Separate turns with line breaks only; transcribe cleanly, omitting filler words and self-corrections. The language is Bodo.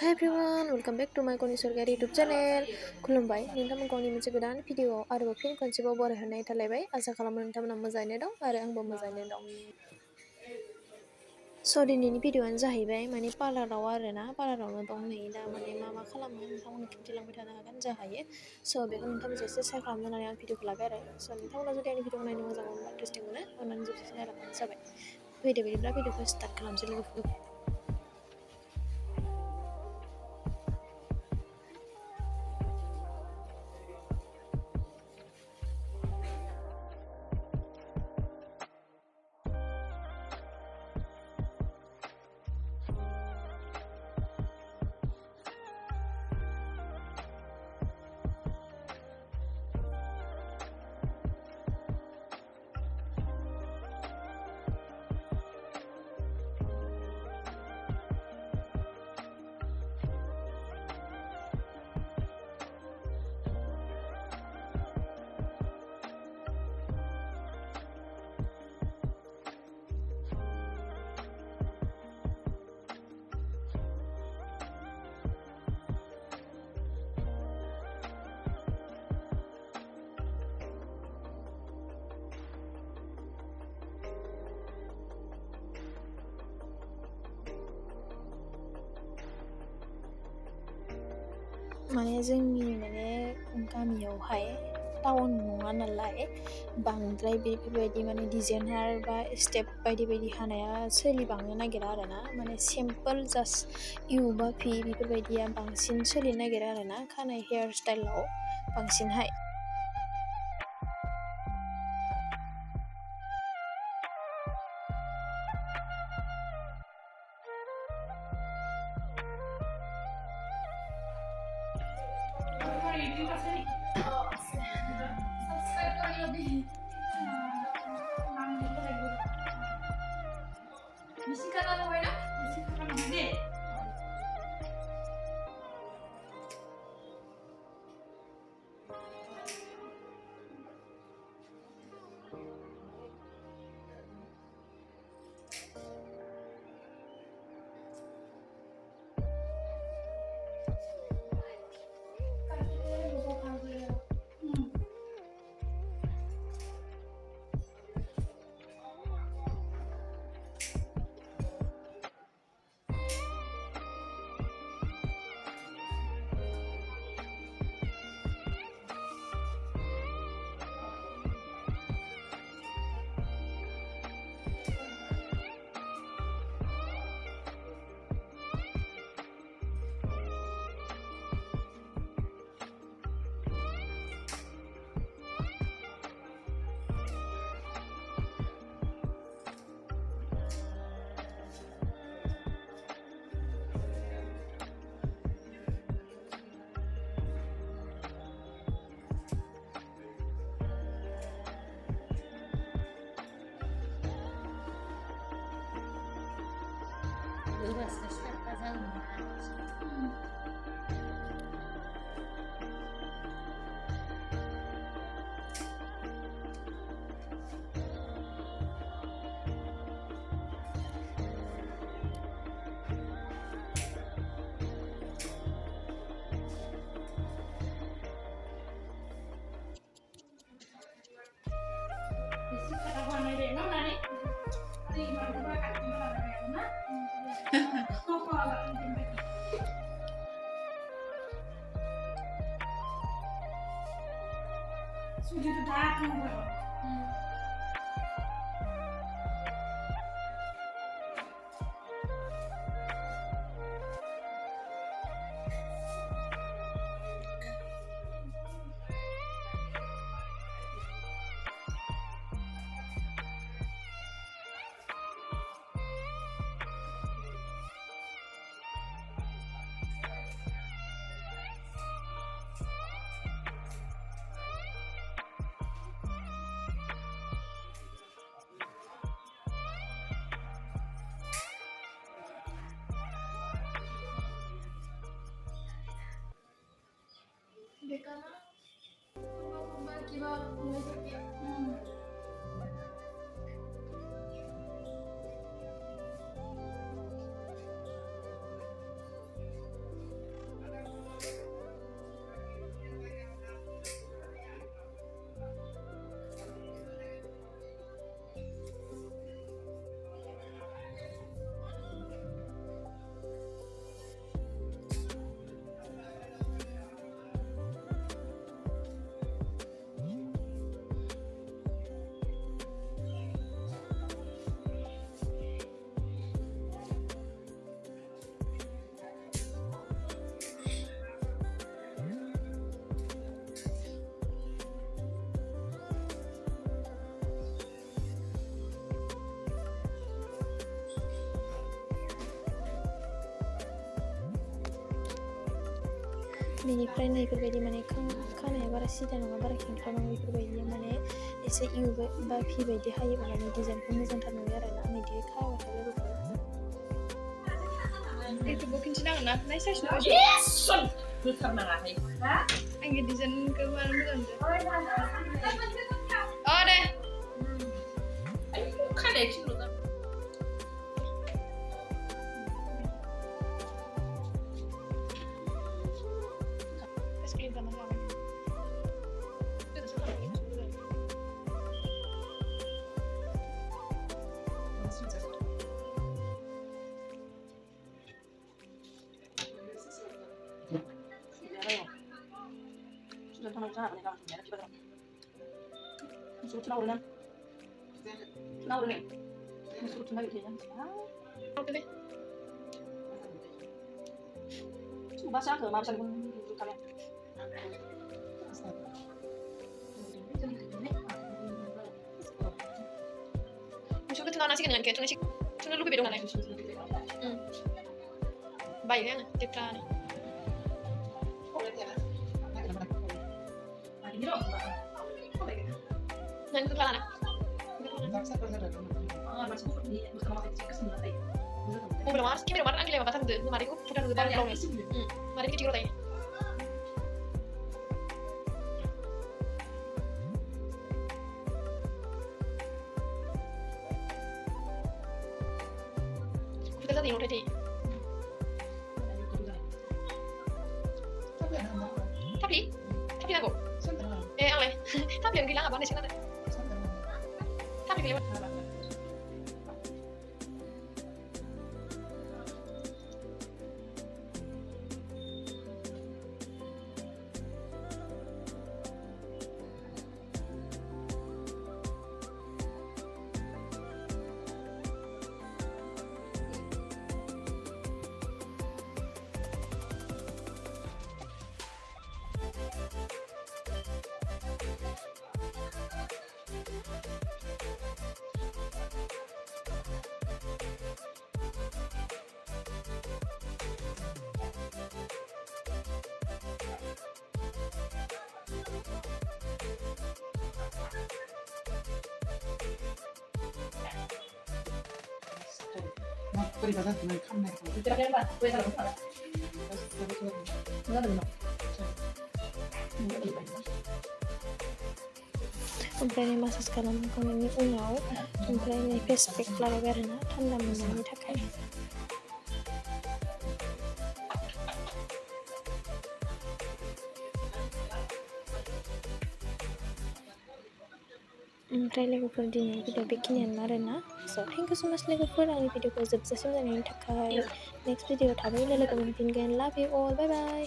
Hi everyone, welcome back to my Koni Sorgari YouTube channel. खुलुमबाय नोंथांमोनखौ आंनि मोनसे गोदान भिडिअ आरोबाव फिन खनसेबाव बरायहरनाय थालायबाय आसा खालामो नोंथांमोना मोजाङैनो दं आरो आंबो मोजाङैनो दं। स' दिनैनि भिडिअआनो जाहैबाय माने पार्लाराव आरोना पार्लारावनो दं नै दा माने मा खालामो नोंथांमोननो खिन्थिलांबाय थानो हागोन जा हायो। स' बेखौ नोंथांमोनजों एसे शेयार खालामनो होननानै आं भिडिअखौ लाबाय आरो स' नोंथांमोना जुदि आंनि भिडिअखौ नायनो मोजां मोनोबा इन्टारेस्टिं मोनो अननानै जोबजासिम नायलांबानो जाबाय। फैदो बिदिब्ला भिडिअखौ स्टार्ट खालामसै लोगोफोर। माने जोंनि गामियावहाय टाउन नङा नालाय बांद्राय बेफोरबायदि माने डिजाइनार बा स्टेप बायदि हानाया सोलिबांनो नागिरा आरोना माने सिम्पोल जास्ट इउ बा भि बेफोरबायदिया बांसिन सोलिनो नागिरा आरोना खानाय हेयार स्टाइलाव बांसिनहाय। बेनिफ्राय इफोरबायदि माने खानाया बारा सिदा नङा बारा खेंख्रा नङा बेफोरबायदि माने एसे इउ बा भि बायदि हायोबा माने डिजाइनखौ मोजांथार नुयो आरोना आं इदि खालामबाथाय लोगोफोर
इउटुबाव खिन्थिनांगोन ना नायसाइस नुबाय
होथारनाङाहाय
आंनि डिजाइनखौ मानो मोजां मोनदों दे
खानाया खिन्थु
स्क्रिन खालामना लाबाय
sudah tahu cara nih kamu sebenarnya coba suruh tahu nih suruh tahu dia
oke deh
coba sih aku mau kalian
musuh ketulah nasi kan kayak nasi cuma lu beda mana baik ya citra nanti ketulah anak belum mas kimi rumah angin lewat batang tuh mari aku putar dulu balik mari kita ciro tanya kita tadi udah di tapi aku ale tapi yang bilang apa nih sih nanti tapi bilang
Peribahasa dengan kamera.
tidak ada apa gue salah nggak ada
ओमफ्राय मासाज खालामखांनायनि उनाव ओमफ्राय फेस पेक लागायबाय आरोना थान्दा मोननायनि थाखाय ओमफ्राय लोगोफोर दिनै भिडिअ बेखिनियानो आरोना स' थेंक इउ स' माच लोगोफोर आंनि भिडिअखौ जोबजासिम जानायनि थाखाय नेक्स्ट भिडिअ थाबैनो लोगो मोनफिनगोन लाभ इउ अल बाय बाय